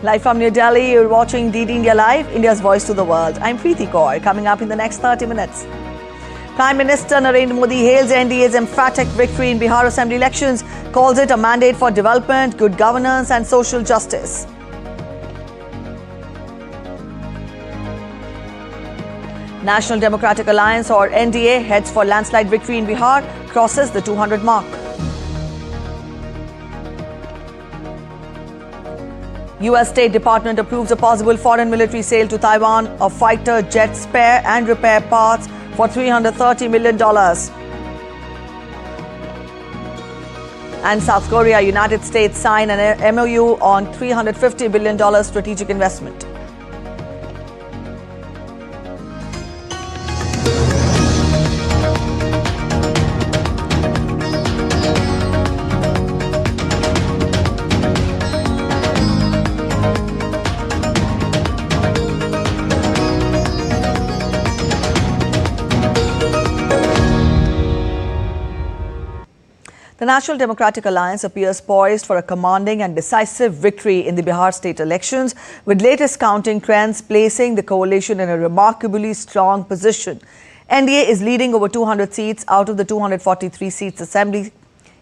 Live from New Delhi, you're watching DD India Live, India's voice to the world. I'm Preeti Kaur. Coming up in the next 30 minutes. Prime Minister Narendra Modi hails NDA's emphatic victory in Bihar Assembly elections, calls it a mandate for development, good governance and social justice. National Democratic Alliance or NDA heads for landslide victory in Bihar, crosses the 200 mark. U.S. State Department approves a possible foreign military sale to Taiwan of fighter jet spare and repair parts for $330 million. And South Korea, United States sign an MOU on $350 billion strategic investment. The National Democratic Alliance appears poised for a commanding and decisive victory in the Bihar state elections, with latest counting trends placing the coalition in a remarkably strong position. NDA is leading over 200 seats out of the 243 seats assembly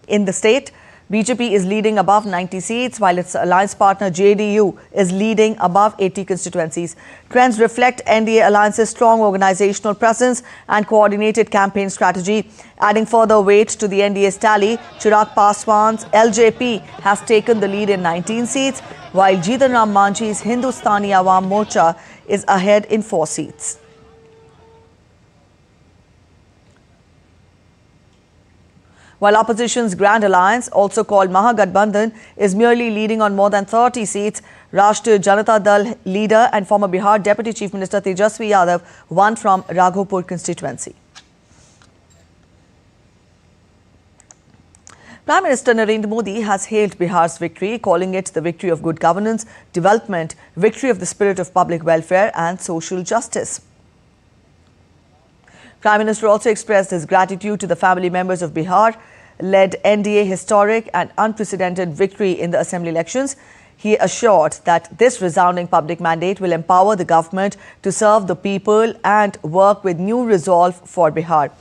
in the state. BJP is leading above 90 seats, while its alliance partner JDU is leading above 80 constituencies. Trends reflect NDA alliance's strong organizational presence and coordinated campaign strategy. Adding further weight to the NDA's tally, Chirag Paswan's LJP has taken the lead in 19 seats, while Jitan Ram Manjhi's Hindustani Awam Morcha is ahead in 4 seats. While opposition's Grand Alliance, also called Mahagathbandhan, is merely leading on more than 30 seats, Rashtriya Janata Dal leader and former Bihar Deputy Chief Minister Tejasvi Yadav won from Raghopur constituency. Prime Minister Narendra Modi has hailed Bihar's victory, calling it the victory of good governance, development, victory of the spirit of public welfare and social justice. Prime Minister also expressed his gratitude to the family members of Bihar, led NDA historic and unprecedented victory in the assembly elections. He assured that this resounding public mandate will empower the government to serve the people and work with new resolve for Bihar.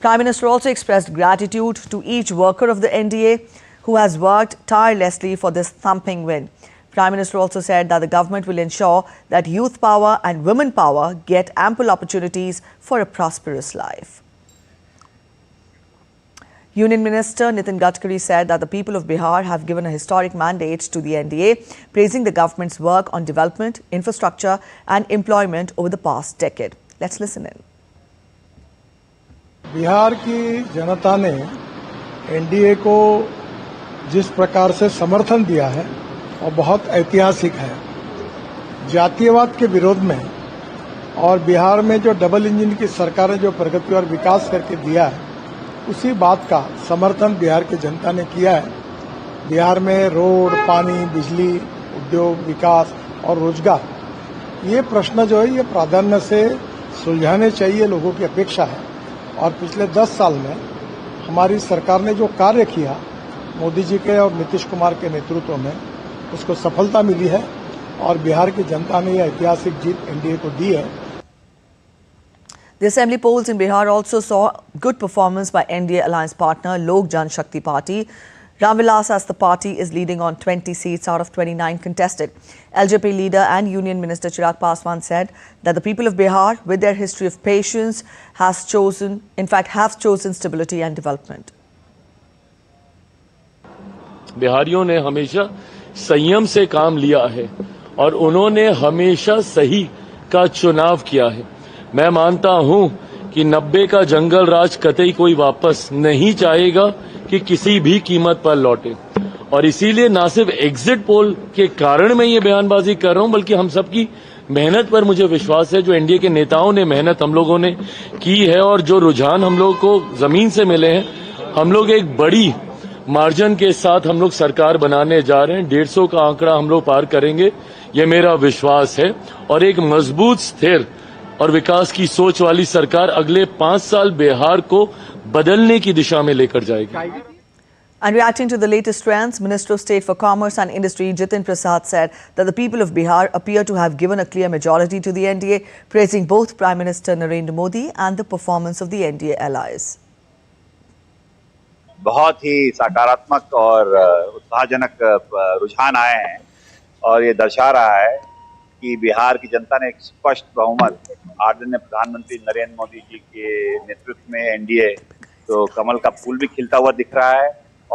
Prime Minister also expressed gratitude to each worker of the NDA who has worked tirelessly for this thumping win. Prime Minister also said that the government will ensure that youth power and women power get ample opportunities for a prosperous life. Union Minister Nitin Gadkari said that the people of Bihar have given a historic mandate to the NDA, praising the government's work on development, infrastructure and employment over the past decade. Let's listen in. Bihar की जनता ने NDA को जिस प्रकार से समर्थन दिया है और बहुत ऐतिहासिक है। जातीयवाद के विरोध में और बिहार में जो डबल इंजन की सरकार ने जो प्रगति और विकास करके दिया है, उसी बात का समर्थन बिहार की जनता ने किया है। बिहार में रोड, पानी, बिजली, उद्योग, विकास और रोजगार, ये प्रश्न जो है ये प्राधान्य से सुलझाने चाहिए, लोगों की अपेक्षा है। और पिछले 10 साल में हमारी सरकार ने जो कार्य किया मोदी जी के और नीतीश कुमार के नेतृत्व में, उसको सफलता मिली है और बिहार की जनता ने यह ऐतिहासिक जीत एनडीए को दी है। The assembly polls in Bihar also saw good performance by NDA alliance partner Lok Jan Shakti Party. Ramvilas, as the party is leading on 20 seats out of 29 contested. LJP leader and Union Minister Chirag Paswan said that the people of Bihar, with their history of patience, have chosen stability and development. बिहारियों ने हमेशा संयम से काम लिया है और उन्होंने हमेशा सही का चुनाव किया है। मैं मानता हूं कि 90 का जंगल राज कतई कोई वापस नहीं चाहेगा कि किसी भी कीमत पर लौटे, और इसीलिए ना सिर्फ एग्जिट पोल के कारण मैं ये बयानबाजी कर रहा हूं, बल्कि हम सबकी मेहनत पर मुझे विश्वास है। जो एनडीए के नेताओं ने मेहनत हम लोगों ने की है और जो रुझान हम लोग को जमीन से मिले हैं, हम लोग एक बड़ी मार्जिन के साथ हम लोग सरकार बनाने जा रहे हैं। 150 का आंकड़ा हम लोग पार करेंगे, ये मेरा विश्वास है। और एक मजबूत, स्थिर और विकास की सोच वाली सरकार अगले 5 साल बिहार को बदलने की दिशा में लेकर जाएगी। And reacting to the latest trends, Minister of State for Commerce and Industry Jitin Prasad said that the people of Bihar appear to have given a clear majority to the NDA, praising both Prime Minister Narendra Modi and the performance of the NDA allies. बहुत ही सकारात्मक और उत्साहजनक रुझान आए हैं और ये दर्शा रहा है कि बिहार की जनता ने एक स्पष्ट बहुमत आदरणीय प्रधानमंत्री नरेंद्र मोदी जी के नेतृत्व में एनडीए तो कमल का फूल भी खिलता हुआ दिख रहा है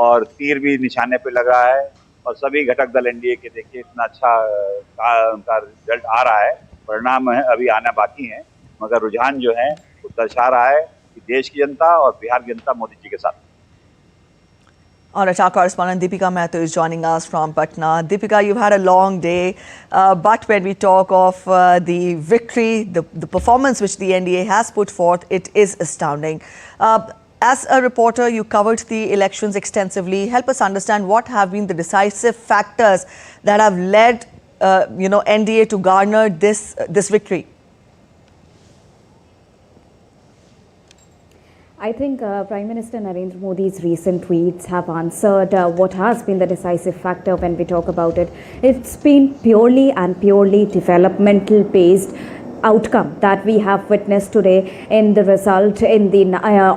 और तीर भी निशाने पे लगा है और सभी घटक दल एनडीए के देखिए इतना अच्छा उनका रिजल्ट आ रहा है। परिणाम अभी आना बाकी है मगर रुझान जो है वो दर्शा रहा है कि देश की जनता और बिहार की जनता मोदी जी के साथ। All right, our correspondent Deepika Mehta is joining us from Patna. Deepika, you've had a long day, but when we talk of the victory, the performance which the NDA has put forth, it is astounding. As a reporter, you covered the elections extensively. Help us understand what have been the decisive factors that have led, NDA to garner this victory. I think Prime Minister Narendra Modi's recent tweets have answered what has been the decisive factor when we talk about it. It's been purely developmental based outcome that we have witnessed today in the result in the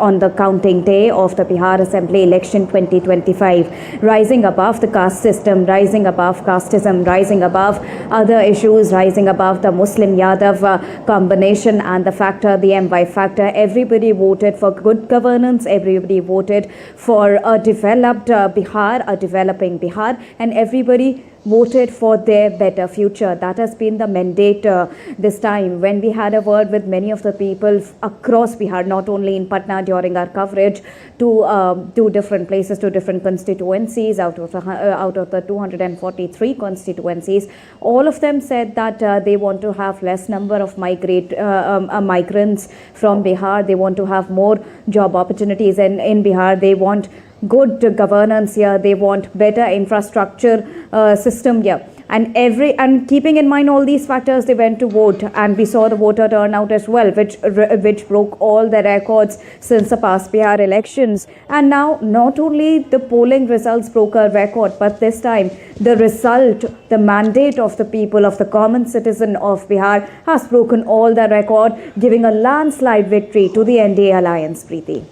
on the counting day of the Bihar Assembly election 2025, rising above the caste system, rising above casteism, rising above other issues, rising above the Muslim Yadav combination and the factor, the MY factor. Everybody voted for good governance, everybody voted for a developed Bihar, a developing Bihar, and everybody voted for their better future. That has been the mandate this time. When we had a word with many of the people across Bihar, not only in Patna during our coverage, to different places, to different constituencies, out of the 243 constituencies, all of them said that they want to have less number of migrants from Bihar. They want to have more job opportunities in Bihar. They want good governance here. They want better infrastructure system here. And keeping in mind all these factors, they went to vote, and we saw the voter turnout as well, which broke all the records since the past Bihar elections. And now not only the polling results broke a record, but this time the result, the mandate of the people, of the common citizen of Bihar has broken all the record, giving a landslide victory to the NDA alliance. Preeti.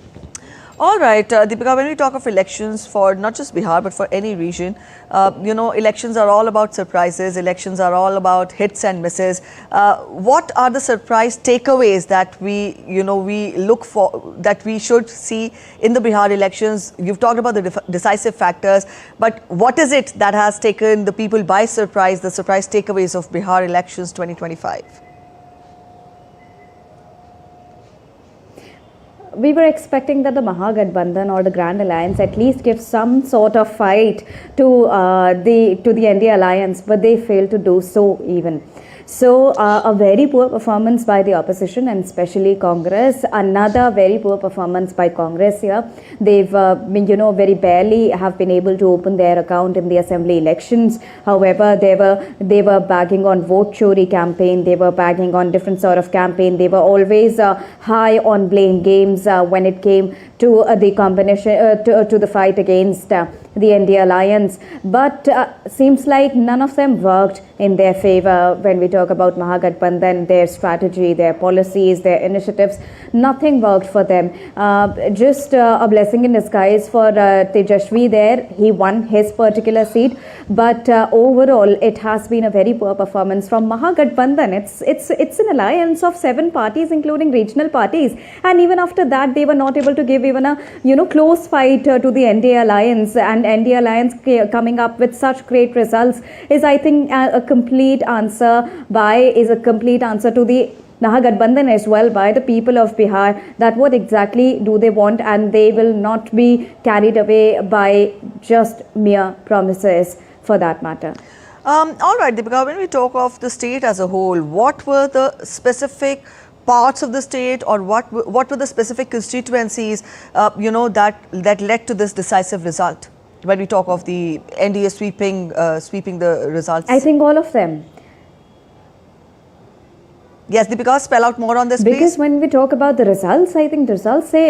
All right, Deepika, when we talk of elections for not just Bihar, but for any region, elections are all about surprises. Elections are all about hits and misses. What are the surprise takeaways that we look for, that we should see in the Bihar elections? You've talked about the decisive factors, but what is it that has taken the people by surprise, the surprise takeaways of Bihar elections 2025? We were expecting that the Mahagathbandhan or the Grand Alliance at least give some sort of fight to the NDA alliance, but they failed to do so even. So a very poor performance by the opposition and especially Congress. Another very poor performance by Congress here. They've very barely have been able to open their account in the assembly elections. However, they were bagging on vote chori campaign. They were bagging on different sort of campaign. They were always high on blame games when it came to the combination to the fight against the NDA alliance. But seems like none of them worked in their favor when we talk about Mahagathbandhan, their strategy, their policies, their initiatives. Nothing worked for them. Just a blessing in disguise for Tejashwi there. He won his particular seat. But overall, it has been a very poor performance from Mahagathbandhan. It's an alliance of 7 parties, including regional parties. And even after that, they were not able to give even a close fight to the NDA alliance. And NDA alliance coming up with such great results is, I think, a complete answer to the Mahagathbandhan as well by the people of Bihar, that what exactly do they want, and they will not be carried away by just mere promises for that matter. All right, Deepika, when we talk of the state as a whole, what were the specific parts of the state, or what were the specific constituencies that led to this decisive result when we talk of the NDA sweeping the results? I think all of them. Yes, Deepika, spell out more on this, because please. When we talk about the results, I think the results say,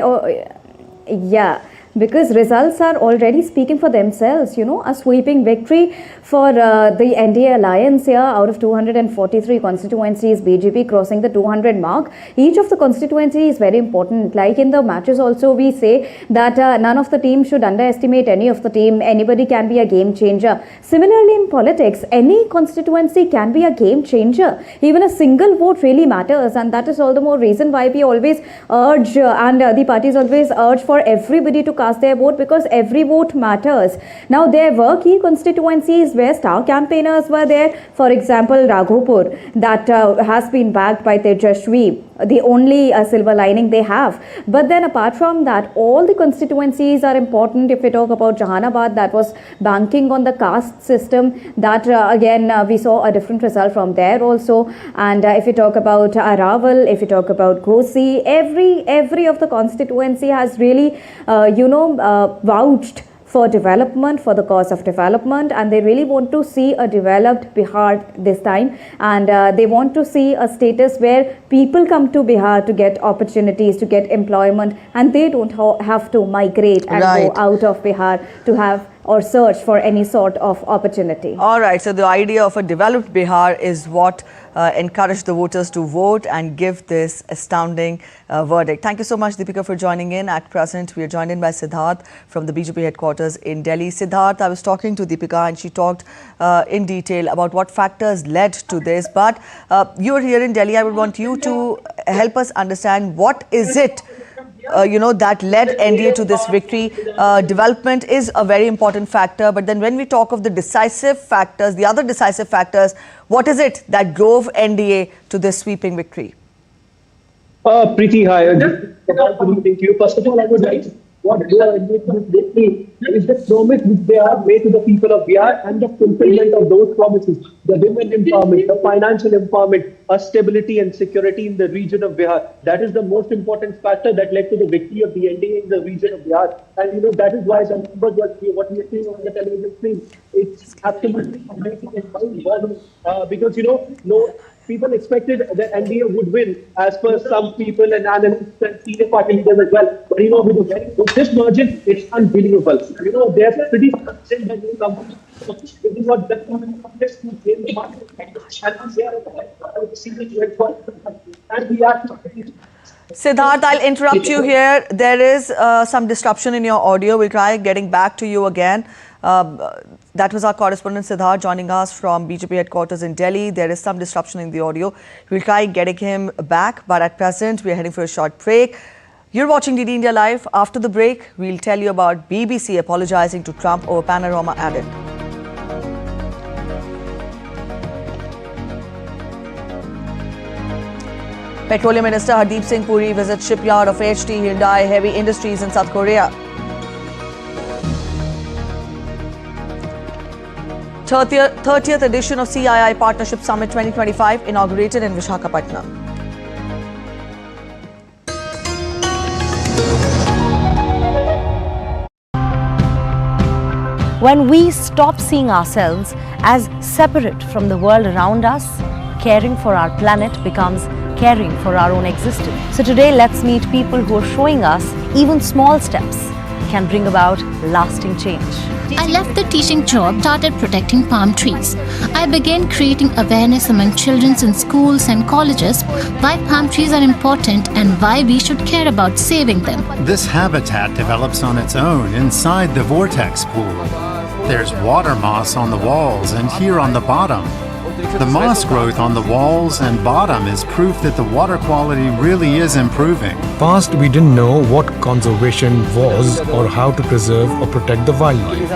because results are already speaking for themselves. A sweeping victory for the NDA alliance here. Out of 243 constituencies, BJP crossing the 200 mark. Each of the constituencies is very important. Like in the matches also, we say that none of the teams should underestimate any of the team. Anybody can be a game changer. Similarly, in politics, any constituency can be a game changer. Even a single vote really matters, and that is all the more reason why we always urge and the parties always urge for everybody to cast their vote, because every vote matters. Now, there were key constituencies where star campaigners were there. For example, Raghopur, that has been backed by Tejashwi, the only silver lining they have. But then apart from that, all the constituencies are important. If we talk about Jahanabad, that was banking on the caste system, that again we saw a different result from there also. And if we talk about Araval, if we talk about Ghosi, every of the constituency has really vouched for development, for the cause of development, and they really want to see a developed Bihar this time, and they want to see a status where people come to Bihar to get opportunities, to get employment, and they don't have to migrate and go out of Bihar to have or search for any sort of opportunity. All right, so the idea of a developed Bihar is what encouraged the voters to vote and give this astounding verdict. Thank you so much, Deepika, for joining in. At present, we are joined in by Siddharth from the BJP headquarters in Delhi. Siddharth, I was talking to Deepika and she talked in detail about what factors led to this. But you're here in Delhi. I would want you to help us understand what is it that led NDA to this victory. Development is a very important factor, but then when we talk of the decisive factors, the other decisive factors, what is it that drove NDA to this sweeping victory? Pretty high. Thank you. First of all, I would like what they are victory is the promise which they have made to the people of Bihar and the fulfillment of those promises. The women empowerment, the financial empowerment, stability and security in the region of Bihar. That is the most important factor that led to the victory of the NDA in the region of Bihar. And that is why the numbers what we are seeing on the television screen, it's absolutely amazing and mind-boggling. Because people expected that NDA would win, as per some people and analysts and senior party leaders as well. But with this margin, it's unbelievable. They're pretty concerned that new companies. This is what the companies to gain the market. Siddharth, I'll interrupt you here. There is some disruption in your audio. We'll try getting back to you again. That was our correspondent Siddharth joining us from BJP headquarters in Delhi. There is some disruption in the audio. We'll try getting him back, but at present we are heading for a short break. You're watching DD India Live. After the break, we'll tell you about BBC apologizing to Trump over Panorama added. Petroleum Minister Hardeep Singh Puri visits shipyard of HT Hyundai Heavy Industries in South Korea. 30th edition of CII Partnership Summit 2025 inaugurated in Visakhapatnam. When we stop seeing ourselves as separate from the world around us, caring for our planet becomes caring for our own existence. So today, let's meet people who are showing us even small steps can bring about lasting change. I left the teaching job, started protecting palm trees. I began creating awareness among children in schools and colleges why palm trees are important and why we should care about saving them. This habitat develops on its own inside the vortex pool. There's water moss on the walls and here on the bottom. The moss growth on the walls and bottom is proof that the water quality really is improving. Past, we didn't know what conservation was or how to preserve or protect the wildlife.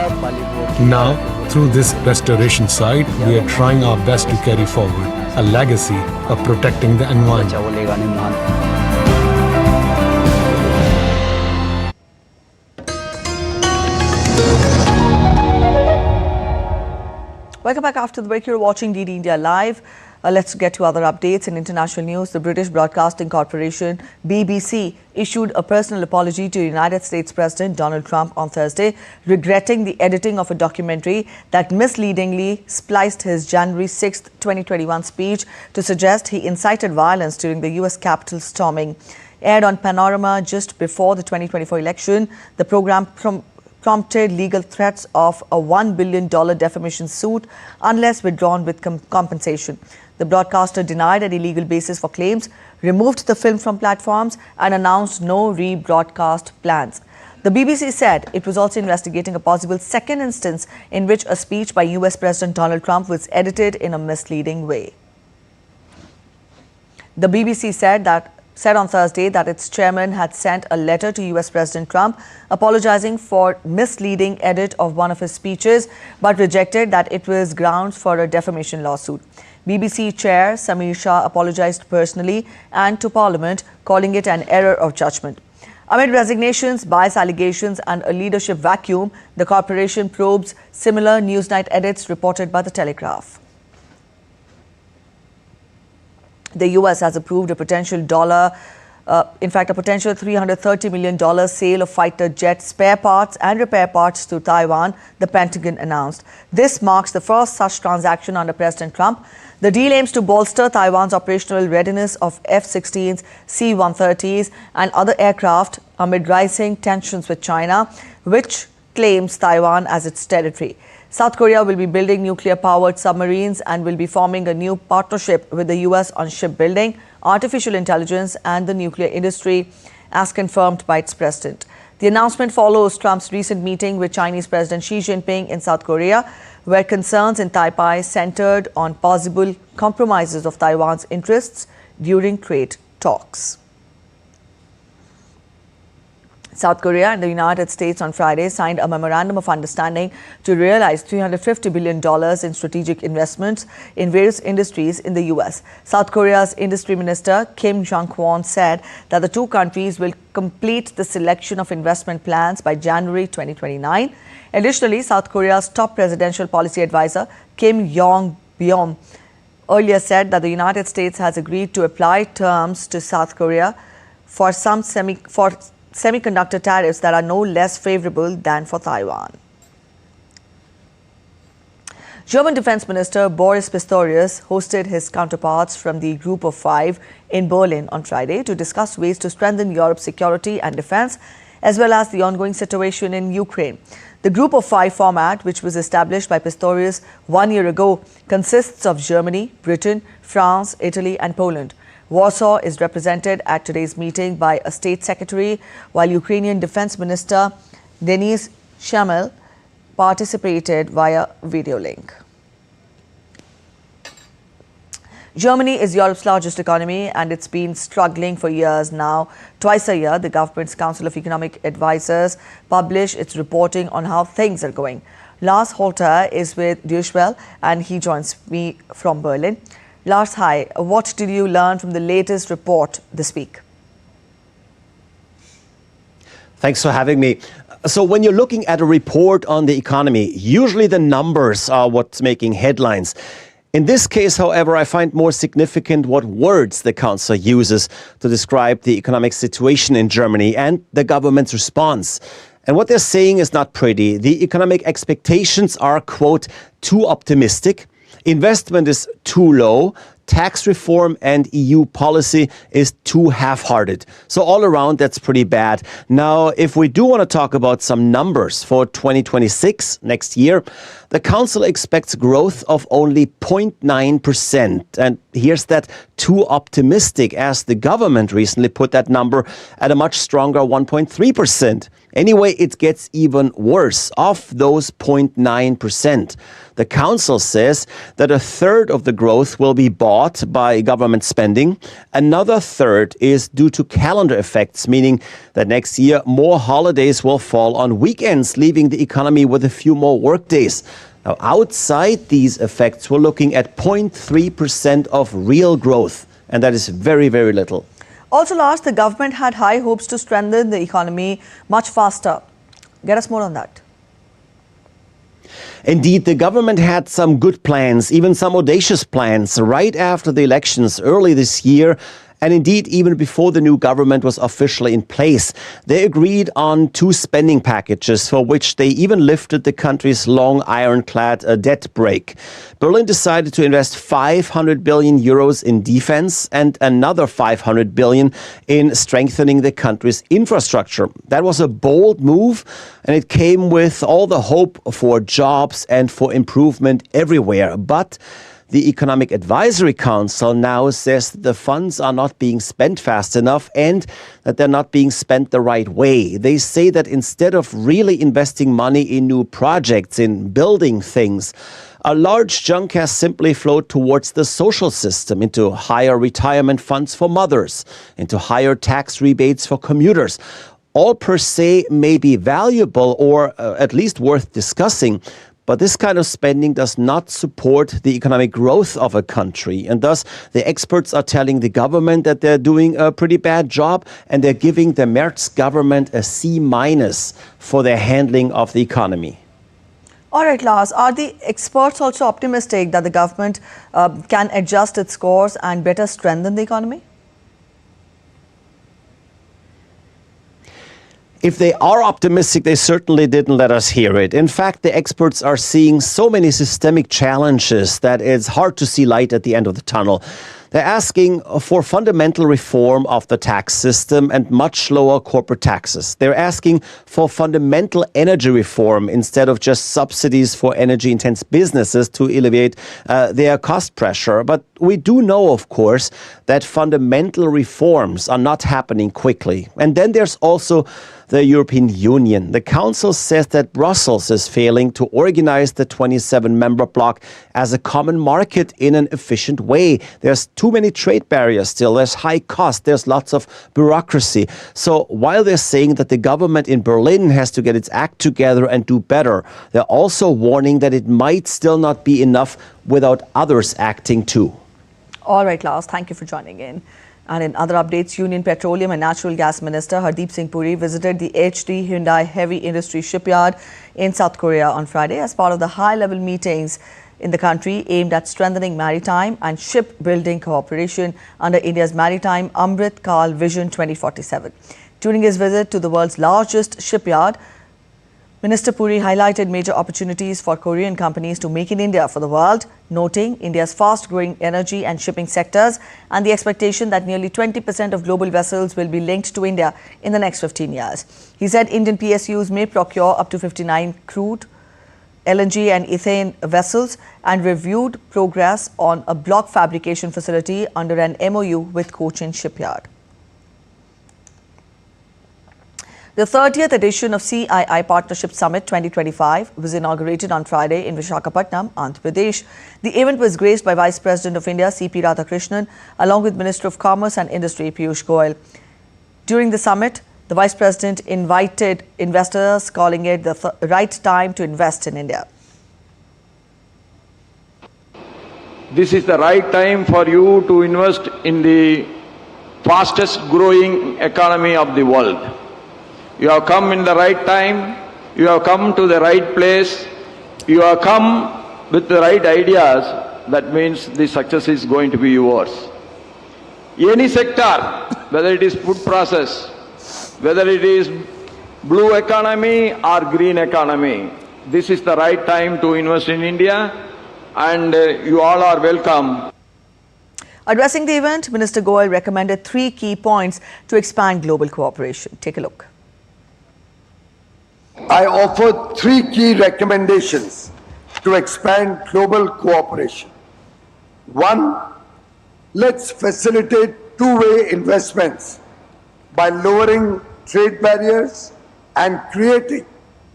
Now, through this restoration site, we are trying our best to carry forward a legacy of protecting the environment. Welcome back after the break. You're watching DD India Live. Let's get to other updates. In international news, the British Broadcasting Corporation, BBC, issued a personal apology to United States President Donald Trump on Thursday, regretting the editing of a documentary that misleadingly spliced his January 6, 2021 speech to suggest he incited violence during the U.S. Capitol storming. Aired on Panorama just before the 2024 election, the program prompted legal threats of a $1 billion defamation suit unless withdrawn with compensation. The broadcaster denied any legal basis for claims, removed the film from platforms, and announced no rebroadcast plans. The BBC said it was also investigating a possible second instance in which a speech by US President Donald Trump was edited in a misleading way. The BBC said on Thursday that its chairman had sent a letter to US President Trump apologizing for misleading edit of one of his speeches, but rejected that it was grounds for a defamation lawsuit. BBC Chair Samir Shah apologized personally and to Parliament, calling it an error of judgment. Amid resignations, bias allegations and a leadership vacuum, the corporation probes similar NewsNight edits reported by The Telegraph. The US has approved a potential $330 million sale of fighter jet spare parts and repair parts to Taiwan, the Pentagon announced. This marks the first such transaction under President Trump. The deal aims to bolster Taiwan's operational readiness of F-16s, C-130s and other aircraft amid rising tensions with China, which claims Taiwan as its territory. South Korea will be building nuclear-powered submarines and will be forming a new partnership with the US on shipbuilding, artificial intelligence and the nuclear industry, as confirmed by its president. The announcement follows Trump's recent meeting with Chinese President Xi Jinping in South Korea, where concerns in Taipei centered on possible compromises of Taiwan's interests during trade talks. South Korea and the United States on Friday signed a memorandum of understanding to realize $350 billion in strategic investments in various industries in the U.S. South Korea's Industry Minister Kim Jong-kwon said that the two countries will complete the selection of investment plans by January 2029. Additionally, South Korea's top presidential policy advisor, Kim Yong-byom, earlier said that the United States has agreed to apply terms to South Korea for semiconductor tariffs that are no less favorable than for Taiwan. German Defense Minister Boris Pistorius hosted his counterparts from the Group of Five in Berlin on Friday to discuss ways to strengthen Europe's security and defense, as well as the ongoing situation in Ukraine. The Group of Five format, which was established by Pistorius 1 year ago, consists of Germany, Britain, France, Italy and Poland. Warsaw is represented at today's meeting by a state secretary, while Ukrainian Defense Minister Denis Shamel participated via video link. Germany is Europe's largest economy and it's been struggling for years now. Twice a year, the government's Council of Economic Advisors publish its reporting on how things are going. Lars Holter is with Deutsche and he joins me from Berlin. Lars, hi. What did you learn from the latest report this week? Thanks for having me. So when you're looking at a report on the economy, usually the numbers are what's making headlines. In this case, however, I find more significant what words the Council uses to describe the economic situation in Germany and the government's response. And what they're saying is not pretty. The economic expectations are, quote, too optimistic. Investment is too low. Tax reform and EU policy is too half-hearted. So all around, that's pretty bad. Now, if we do want to talk about some numbers for 2026, next year, the Council expects growth of only 0.9%. And here's that too optimistic, as the government recently put that number at a much stronger 1.3%. Anyway, it gets even worse. Of those 0.9%, the Council says that a third of the growth will be bought by government spending. Another third is due to calendar effects, meaning that next year more holidays will fall on weekends, leaving the economy with a few more work days. Now, outside these effects, we're looking at 0.3% of real growth, and that is very, very little. Also, Lars, the government had high hopes to strengthen the economy much faster. Get us more on that. Indeed, the government had some good plans, even some audacious plans, right after the elections early this year. And indeed, even before the new government was officially in place, they agreed on 2 spending packages for which they even lifted the country's long ironclad debt brake. Berlin decided to invest 500 billion euros in defense and another 500 billion in strengthening the country's infrastructure. That was a bold move, and it came with all the hope for jobs and for improvement everywhere. But the Economic Advisory Council now says that the funds are not being spent fast enough and that they're not being spent the right way. They say that instead of really investing money in new projects, in building things, a large chunk has simply flowed towards the social system, into higher retirement funds for mothers, into higher tax rebates for commuters. All per se may be valuable or at least worth discussing, but this kind of spending does not support the economic growth of a country. And thus, the experts are telling the government that they're doing a pretty bad job, and they're giving the Merz government a C- for their handling of the economy. All right, Lars, are the experts also optimistic that the government can adjust its course and better strengthen the economy? If they are optimistic, they certainly didn't let us hear it. In fact, the experts are seeing so many systemic challenges that it's hard to see light at the end of the tunnel. They're asking for fundamental reform of the tax system and much lower corporate taxes. They're asking for fundamental energy reform instead of just subsidies for energy-intense businesses to alleviate their cost pressure. But we do know, of course, that fundamental reforms are not happening quickly. And then there's also the European Union. The Council says that Brussels is failing to organize the 27-member bloc as a common market in an efficient way. There's too many trade barriers still. There's high cost. There's lots of bureaucracy. So while they're saying that the government in Berlin has to get its act together and do better, they're also warning that it might still not be enough without others acting too. All right, Lars, thank you for joining in. And in other updates, Union Petroleum and Natural Gas Minister Hardeep Singh Puri visited the HD Hyundai Heavy Industry Shipyard in South Korea on Friday as part of the high-level meetings in the country aimed at strengthening maritime and shipbuilding cooperation under India's Maritime Amrit Kal Vision 2047. During his visit to the world's largest shipyard, Minister Puri highlighted major opportunities for Korean companies to make in India for the world, noting India's fast-growing energy and shipping sectors and the expectation that nearly 20% of global vessels will be linked to India in the next 15 years. He said Indian PSUs may procure up to 59 crude, LNG and ethane vessels and reviewed progress on a block fabrication facility under an MOU with Cochin Shipyard. The 30th edition of CII Partnership Summit 2025 was inaugurated on Friday in Visakhapatnam, Andhra Pradesh. The event was graced by Vice President of India, C.P. Radhakrishnan, along with Minister of Commerce and Industry, Piyush Goyal. During the summit, the Vice President invited investors, calling it the right time to invest in India. This is the right time for you to invest in the fastest growing economy of the world. You have come in the right time, you have come to the right place, you have come with the right ideas. That means the success is going to be yours. Any sector, whether it is food process, whether it is blue economy or green economy, this is the right time to invest in India, and you all are welcome. Addressing the event, Minister Goyal recommended 3 key points to expand global cooperation. Take a look. I offer 3 key recommendations to expand global cooperation. 1, let's facilitate two-way investments by lowering trade barriers and creating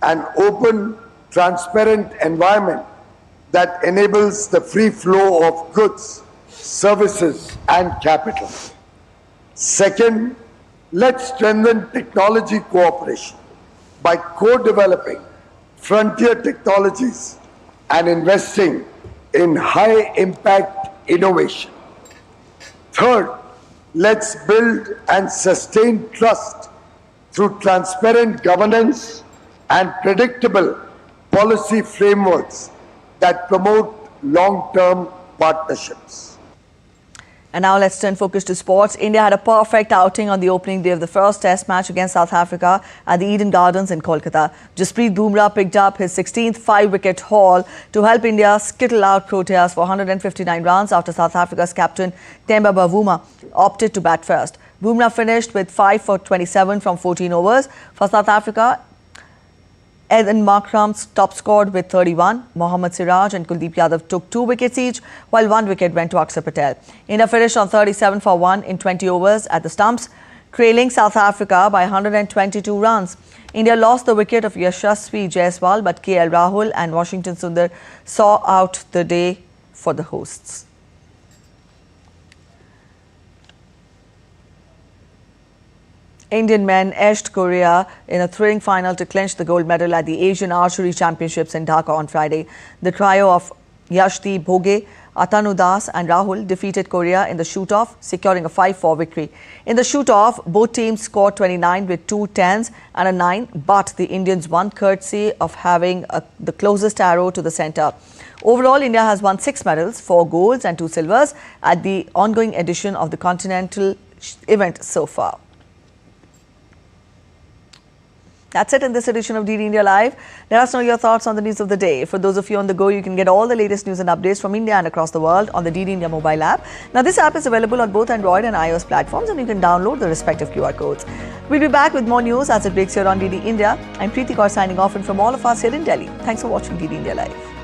an open, transparent environment that enables the free flow of goods, services, and capital. 2nd, let's strengthen technology cooperation by co-developing frontier technologies and investing in high-impact innovation. 3rd, let's build and sustain trust through transparent governance and predictable policy frameworks that promote long-term partnerships. And now let's turn focus to sports. India had a perfect outing on the opening day of the first Test match against South Africa at the Eden Gardens in Kolkata. Jasprit Bumrah picked up his 16th 5-wicket haul to help India skittle out Proteas for 159 runs after South Africa's captain Temba Bavuma opted to bat first. Bumrah finished with 5 for 27 from 14 overs. For South Africa, Eden Markram's top scored with 31. Mohammad Siraj and Kuldeep Yadav took 2 wickets each, while 1 wicket went to Akshar Patel. India finished on 37 for 1 in 20 overs at the stumps, trailing South Africa by 122 runs. India lost the wicket of Yashasvi Jaiswal, but KL Rahul and Washington Sundar saw out the day for the hosts. Indian men edged Korea in a thrilling final to clinch the gold medal at the Asian Archery Championships in Dhaka on Friday. The trio of Yashti Bhoge, Atanu Das and Rahul defeated Korea in the shoot-off, securing a 5-4 victory. In the shoot-off, both teams scored 29 with 2 10s and a 9, but the Indians won courtesy of having the closest arrow to the centre. Overall, India has won 6 medals, 4 golds and 2 silvers at the ongoing edition of the continental event so far. That's it in this edition of DD India Live. Let us know your thoughts on the news of the day. For those of you on the go, you can get all the latest news and updates from India and across the world on the DD India mobile app. Now, this app is available on both Android and iOS platforms, and you can download the respective QR codes. We'll be back with more news as it breaks here on DD India. I'm Preeti Kaur signing off, and from all of us here in Delhi, thanks for watching DD India Live.